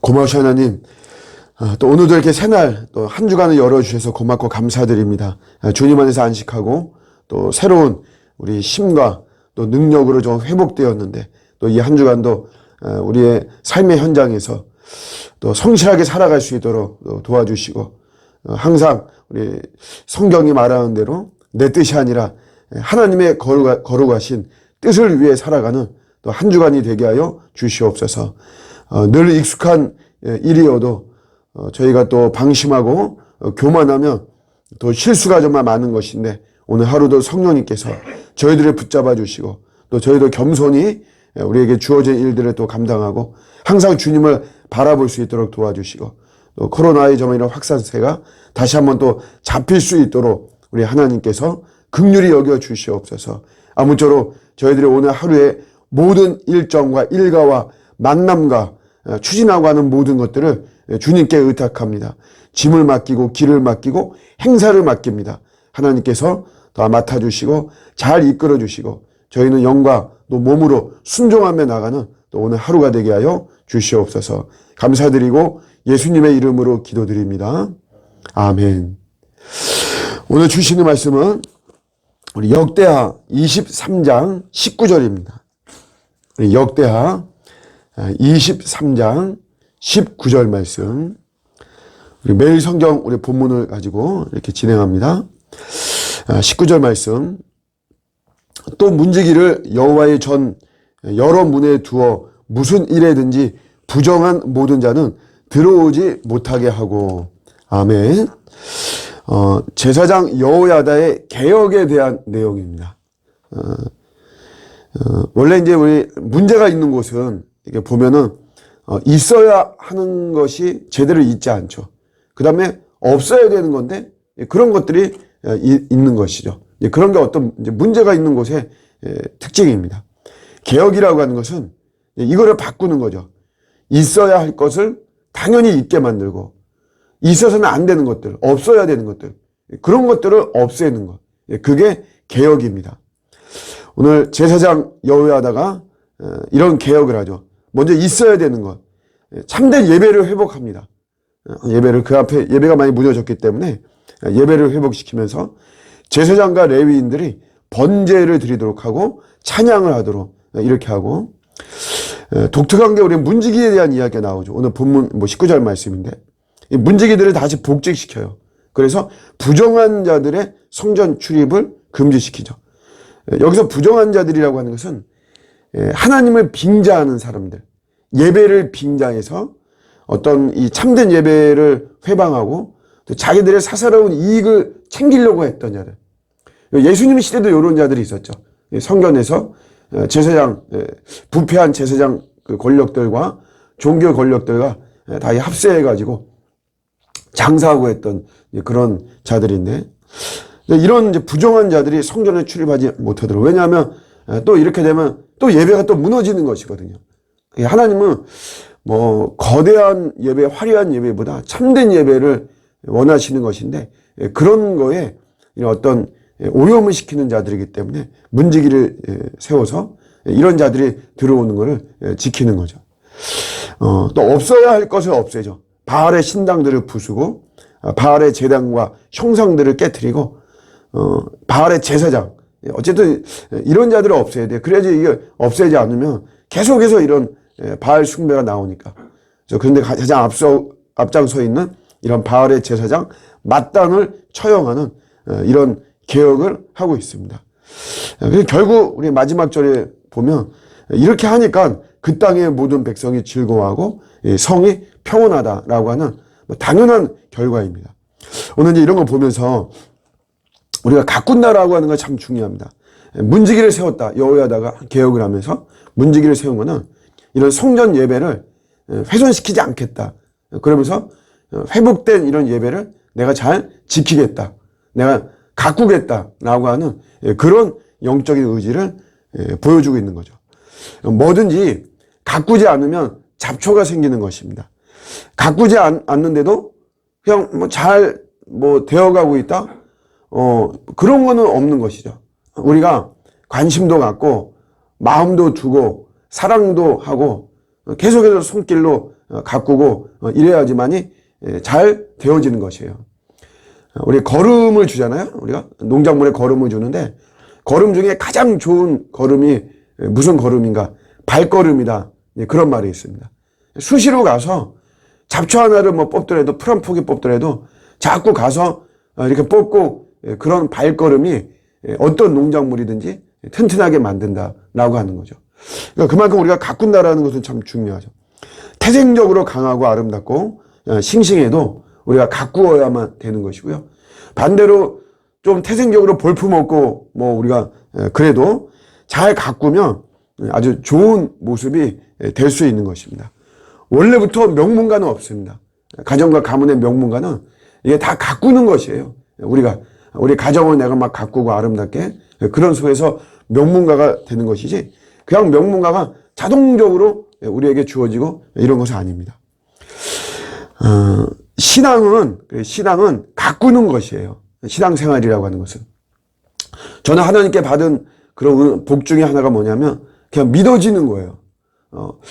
고마우신 하나님, 또 오늘도 이렇게 새날 또 한 주간을 열어주셔서 고맙고 감사드립니다. 주님 안에서 안식하고 또 새로운 우리 힘과 또 능력으로 좀 회복되었는데 또 이 한 주간도 우리의 삶의 현장에서 또 성실하게 살아갈 수 있도록 도와주시고, 항상 우리 성경이 말하는 대로 내 뜻이 아니라 하나님의 거룩하신 뜻을 위해 살아가는 또 한 주간이 되게 하여 주시옵소서. 늘 익숙한 일이어도 저희가 또 방심하고 교만하면 또 실수가 정말 많은 것인데, 오늘 하루도 성령님께서 저희들을 붙잡아 주시고 또 저희도 겸손히 우리에게 주어진 일들을 또 감당하고 항상 주님을 바라볼 수 있도록 도와주시고, 또 코로나의 정말 이런 확산세가 다시 한번 또 잡힐 수 있도록 우리 하나님께서 긍휼히 여겨 주시옵소서. 아무쪼록 저희들이 오늘 하루에 모든 일정과 일가와 만남과 추진하고 하는 모든 것들을 주님께 의탁합니다. 짐을 맡기고 길을 맡기고 행사를 맡깁니다. 하나님께서 다 맡아주시고 잘 이끌어주시고 저희는 영과 또 몸으로 순종하며 나가는 또 오늘 하루가 되게 하여 주시옵소서. 감사드리고 예수님의 이름으로 기도드립니다. 아멘. 오늘 주시는 말씀은 우리 역대하 23장 19절입니다. 우리 역대하 23장 19절 말씀. 우리 매일 성경 우리 본문을 가지고 이렇게 진행합니다. 19절 말씀. 또 문지기를 여호와의 전 여러 문에 두어 무슨 일에든지 부정한 모든 자는 들어오지 못하게 하고. 아멘. 제사장 여호야다의 개혁에 대한 내용입니다. 원래 이제 우리 문제가 있는 곳은 이렇게 보면은 있어야 하는 것이 제대로 있지 않죠. 그 다음에 없어야 되는 건데 그런 것들이 있는 것이죠. 그런 게 어떤 문제가 있는 곳의 특징입니다. 개혁이라고 하는 것은 이거를 바꾸는 거죠. 있어야 할 것을 당연히 있게 만들고, 있어서는 안 되는 것들, 없어야 되는 것들, 그런 것들을 없애는 것. 그게 개혁입니다. 오늘 제사장 여호야다가 이런 개혁을 하죠. 먼저 있어야 되는 것. 참된 예배를 회복합니다. 예배를, 그 앞에 예배가 많이 무뎌졌기 때문에 예배를 회복시키면서 제사장과 레위인들이 번제를 드리도록 하고 찬양을 하도록 이렇게 하고, 독특한 게 우리 문지기에 대한 이야기가 나오죠. 오늘 본문 19절 말씀인데 이 문지기들을 다시 복직시켜요. 그래서 부정한 자들의 성전 출입을 금지시키죠. 여기서 부정한 자들이라고 하는 것은 하나님을 빙자하는 사람들, 예배를 빙자해서 어떤 이 참된 예배를 회방하고 또 자기들의 사사로운 이익을 챙기려고 했던 자들. 예수님 시대도 이런 자들이 있었죠. 성전에서 제사장, 부패한 제사장 권력들과 종교 권력들과 다 합세해가지고 장사하고 했던 그런 자들인데, 이런 이제 부정한 자들이 성전에 출입하지 못하도록. 왜냐하면 또 이렇게 되면 또 예배가 또 무너지는 것이거든요. 하나님은 뭐 거대한 예배, 화려한 예배보다 참된 예배를 원하시는 것인데, 그런 거에 어떤 오염을 시키는 자들이기 때문에 문지기를 세워서 이런 자들이 들어오는 것을 지키는 거죠. 또 없어야 할 것을 없애죠. 바알의 신당들을 부수고 바알의 제단과 형상들을 깨트리고 바알의 제사장, 어쨌든 이런 자들을 없애야 돼요. 그래야지 이게 없애지 않으면 계속해서 이런 바알 숭배가 나오니까. 그런데 가장 앞장서 있는 이런 바알의 제사장 마단을 처형하는 이런 개혁을 하고 있습니다. 결국 우리 마지막 절에 보면 이렇게 하니까 그 땅의 모든 백성이 즐거워하고 성이 평온하다라고 하는 당연한 결과입니다. 오늘 이제 이런 거 보면서 우리가 가꾼다라고 하는 거 참 중요합니다. 문지기를 세웠다. 여호야다가 개혁을 하면서 문지기를 세운 거는 이런 성전 예배를 훼손시키지 않겠다. 그러면서 회복된 이런 예배를 내가 잘 지키겠다. 내가 가꾸겠다라고 하는 그런 영적인 의지를 보여주고 있는 거죠. 뭐든지 가꾸지 않으면 잡초가 생기는 것입니다. 가꾸지 않는데도 그냥 잘 되어가고 있다? 그런 거는 없는 것이죠. 우리가 관심도 갖고 마음도 두고 사랑도 하고 계속해서 손길로 가꾸고 이래야지만이 잘 되어지는 것이에요. 우리 거름을 주잖아요. 우리가 농작물에 거름을 주는데 거름 중에 가장 좋은 거름이 무슨 거름인가? 발거름이다. 그런 말이 있습니다. 수시로 가서 잡초 하나를 뭐 뽑더라도 풀 한 포기 뽑더라도 자꾸 가서 이렇게 뽑고 그런 발걸음이 어떤 농작물이든지 튼튼하게 만든다라고 하는 거죠. 그러니까 그만큼 우리가 가꾼다라는 것은 참 중요하죠. 태생적으로 강하고 아름답고 싱싱해도 우리가 가꾸어야만 되는 것이고요. 반대로 좀 태생적으로 볼품없고 뭐 우리가 그래도 잘 가꾸면 아주 좋은 모습이 될 수 있는 것입니다. 원래부터 명문가는 없습니다. 가정과 가문의 명문가는 이게 다 가꾸는 것이에요. 우리 가정을 내가 막 가꾸고 아름답게 그런 속에서 명문가가 되는 것이지 그냥 명문가가 자동적으로 우리에게 주어지고 이런 것은 아닙니다. 신앙은 가꾸는 것이에요. 신앙생활이라고 하는 것은. 저는 하나님께 받은 그런 복 중에 하나가 뭐냐면 그냥 믿어지는 거예요.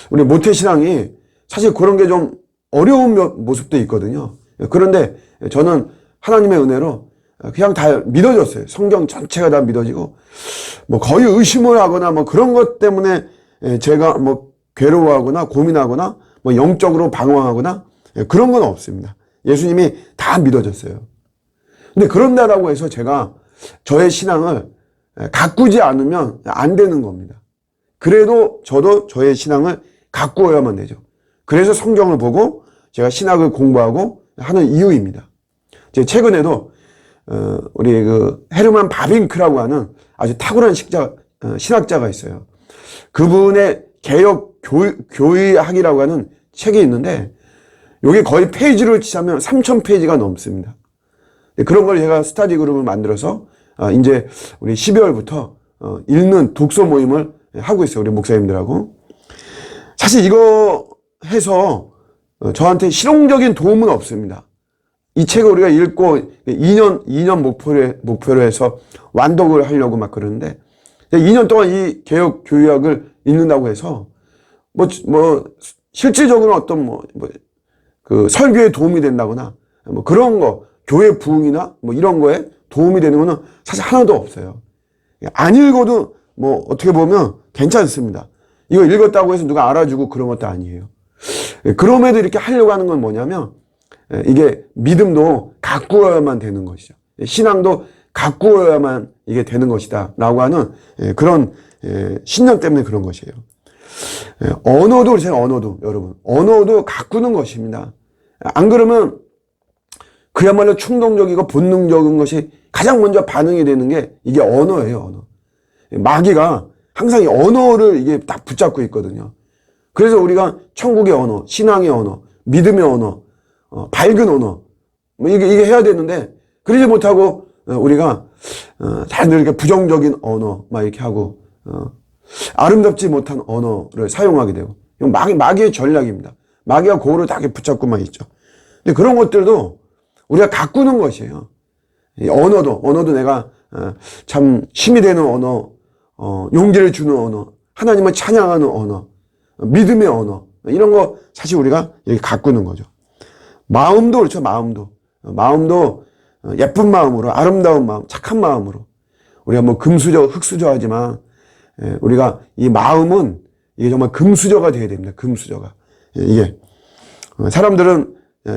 우리 모태신앙이 사실 그런 게 좀 어려운 모습도 있거든요. 그런데 저는 하나님의 은혜로 그냥 다 믿어졌어요. 성경 전체가 다 믿어지고 뭐 거의 의심을 하거나 뭐 그런 것 때문에 제가 뭐 괴로워하거나 고민하거나 뭐 영적으로 방황하거나 그런 건 없습니다. 예수님이 다 믿어졌어요. 근데 그런다라고 해서 제가 저의 신앙을 가꾸지 않으면 안 되는 겁니다. 그래도 저도 저의 신앙을 가꾸어야만 되죠. 그래서 성경을 보고 제가 신학을 공부하고 하는 이유입니다. 제가 최근에도 우리 그 헤르만 바빙크라고 하는 아주 탁월한 신학자가 있어요. 그분의 개혁 교의학이라고 하는 책이 있는데 여기 거의 페이지를 치자면 3,000페이지가 넘습니다. 그런 걸 제가 스터디 그룹을 만들어서 이제 우리 12월부터 읽는 독서 모임을 하고 있어요. 우리 목사님들하고. 사실 이거 해서 저한테 실용적인 도움은 없습니다. 이 책을 우리가 읽고 2년 목표로 해서 완독을 하려고 막 그러는데 2년 동안 이 개혁 교의학을 읽는다고 해서 뭐 실질적으로 어떤 그 설교에 도움이 된다거나 뭐 그런 거 교회 부흥이나 뭐 이런 거에 도움이 되는 거는 사실 하나도 없어요. 안 읽어도 뭐 어떻게 보면 괜찮습니다. 이거 읽었다고 해서 누가 알아주고 그런 것도 아니에요. 그럼에도 이렇게 하려고 하는 건 뭐냐면 이게 믿음도 가꾸어야만 되는 것이죠. 신앙도 가꾸어야만 이게 되는 것이다 라고 하는 그런 신념 때문에 그런 것이에요. 언어도 여러분 언어도 가꾸는 것입니다. 안 그러면 그야말로 충동적이고 본능적인 것이 가장 먼저 반응이 되는 게 이게 언어예요. 언어. 마귀가 항상 이 언어를 이게 딱 붙잡고 있거든요. 그래서 우리가 천국의 언어, 신앙의 언어, 믿음의 언어, 밝은 언어 뭐 이게 해야 되는데 그러지 못하고 우리가 다들 이렇게 부정적인 언어 막 이렇게 하고 아름답지 못한 언어를 사용하게 되고 이건 마귀의 전략입니다. 마귀가 그거를 다 이렇게 붙잡고만 있죠. 근데 그런 것들도 우리가 가꾸는 것이에요. 이 언어도 내가 참 힘이 되는 언어, 용기를 주는 언어, 하나님을 찬양하는 언어, 믿음의 언어 이런 거 사실 우리가 이렇게 가꾸는 거죠. 마음도 그렇죠. 마음도 예쁜 마음으로 아름다운 마음, 착한 마음으로 우리가 뭐 금수저, 흙수저 하지만 우리가 이 마음은 이게 정말 금수저가 돼야 됩니다. 금수저가 이게 사람들은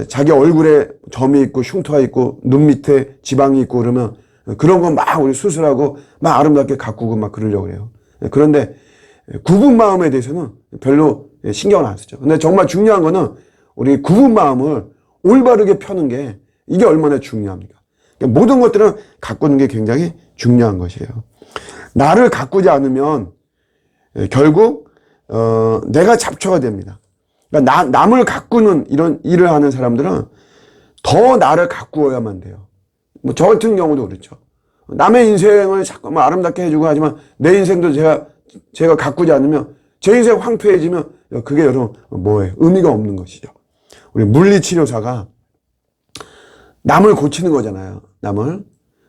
자기 얼굴에 점이 있고 흉터가 있고 눈 밑에 지방이 있고 그러면 그런 거 막 우리 수술하고 막 아름답게 가꾸고 막 그러려고 해요. 그런데 굽은 마음에 대해서는 별로 신경을 안 쓰죠. 근데 정말 중요한 거는 우리 굽은 마음을 올바르게 펴는 게 이게 얼마나 중요합니까? 그러니까 모든 것들은 가꾸는 게 굉장히 중요한 것이에요. 나를 가꾸지 않으면 결국 내가 잡초가 됩니다. 그러니까 남을 가꾸는 이런 일을 하는 사람들은 더 나를 가꾸어야만 돼요. 뭐 저 같은 경우도 그렇죠. 남의 인생을 자꾸 아름답게 해주고 하지만 내 인생도 제가 가꾸지 않으면 제 인생 황폐해지면 그게 여러분 뭐예요? 의미가 없는 것이죠. 우리 물리치료사가 남을 고치는 거잖아요. 남을.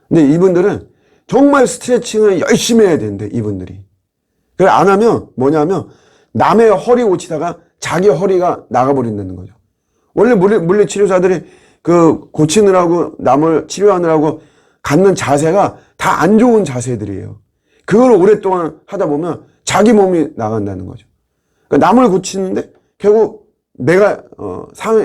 근데 이분들은 정말 스트레칭을 열심히 해야 되는데 이분들이. 그걸 안 하면 뭐냐면 남의 허리 고치다가 자기 허리가 나가버린다는 거죠. 원래 물리치료사들이 그 고치느라고 남을 치료하느라고 갖는 자세가 다 안 좋은 자세들이에요. 그걸 오랫동안 하다 보면 자기 몸이 나간다는 거죠. 그러니까 남을 고치는데 결국 내가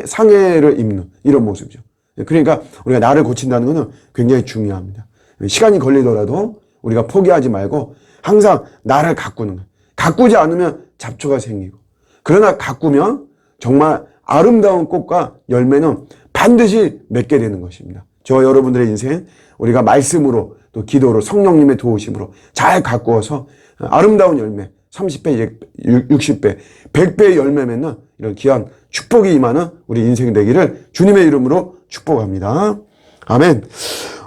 상해를 입는 이런 모습이죠. 그러니까 우리가 나를 고친다는 것은 굉장히 중요합니다. 시간이 걸리더라도 우리가 포기하지 말고 항상 나를 가꾸는 거예요. 가꾸지 않으면 잡초가 생기고, 그러나 가꾸면 정말 아름다운 꽃과 열매는 반드시 맺게 되는 것입니다. 저 여러분들의 인생 우리가 말씀으로 또 기도로 성령님의 도우심으로 잘 가꾸어서 아름다운 열매 30배, 60배, 100배의 열매 맺는 이런 귀한 축복이 임하는 우리 인생 되기를 주님의 이름으로 축복합니다. 아멘.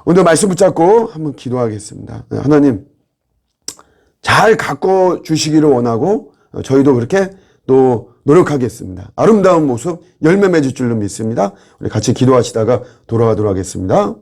오늘 말씀 붙잡고 한번 기도하겠습니다. 하나님, 잘 가꿔 주시기를 원하고 저희도 그렇게 또 노력하겠습니다. 아름다운 모습 열매 맺을 줄로 믿습니다. 우리 같이 기도하시다가 돌아가도록 하겠습니다.